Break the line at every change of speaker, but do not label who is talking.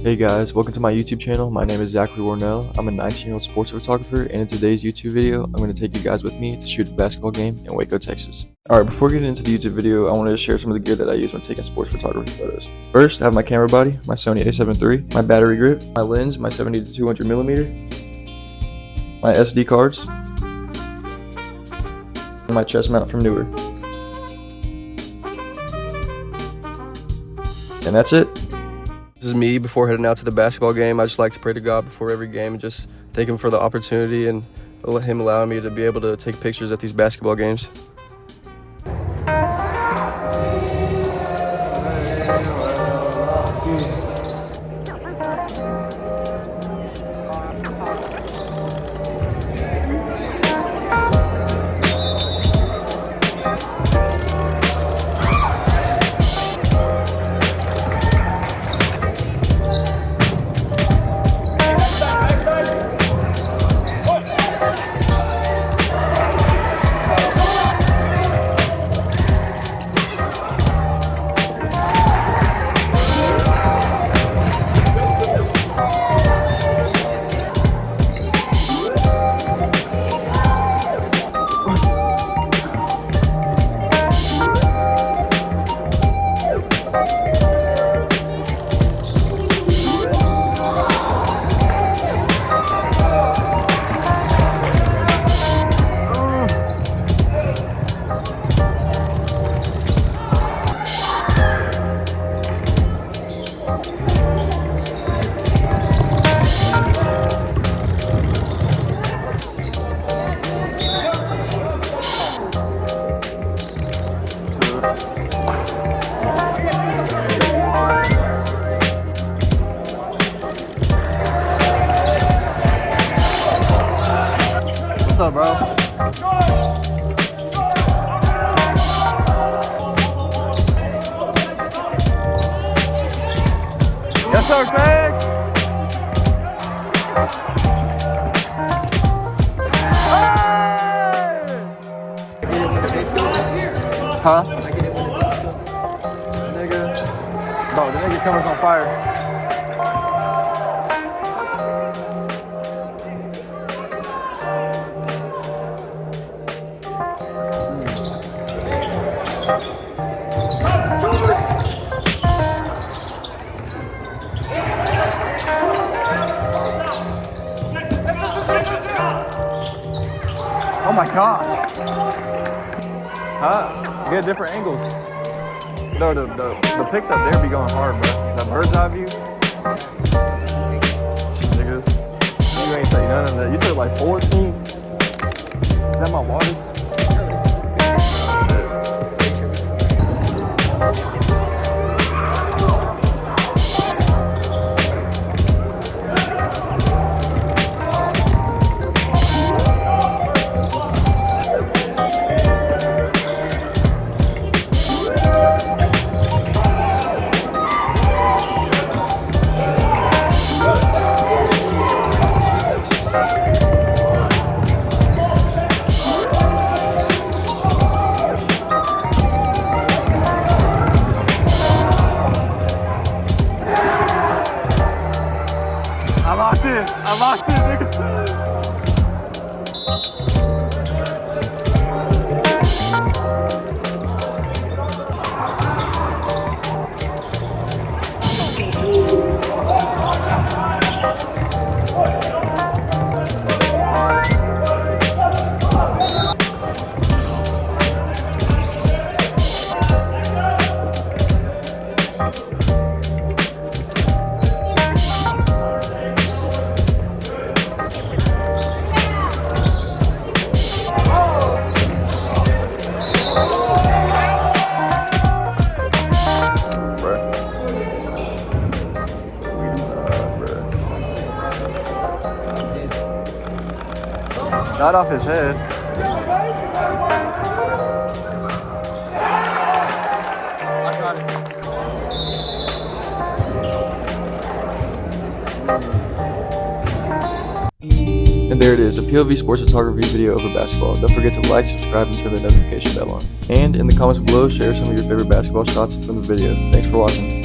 Hey guys, welcome to my YouTube channel. My name is Zachary Warnell. I'm a 19-year-old sports photographer, and in today's YouTube video, I'm going to take you guys with me to shoot a basketball game in Waco, Texas. Alright, before getting into the YouTube video, I wanted to share some of the gear that I use when taking sports photography photos. First, I have my camera body, my Sony a7 III, my battery grip, my lens, my 70-200mm, my SD cards, and my chest mount from Newer. And that's it. This is me before heading out to the basketball game. I just like to pray to God before every game and just thank Him for the opportunity and Him allowing me to be able to take pictures at these basketball games.
What's up, bro? Yes, sir, thanks. Hey! Huh? Nigga. Bro, the nigga camera's on fire. Oh my gosh. Huh? Get different angles. No, the pics up there be going hard, bro. That bird's eye view. Nigga, you ain't say none of that. You took like 14. Is that my water? I locked it, nigga. Not off his head. I got it.
And there it is, a POV Sports Photography video of a basketball. Don't forget to like, subscribe, and turn the notification bell on. And in the comments below, share some of your favorite basketball shots from the video. Thanks for watching.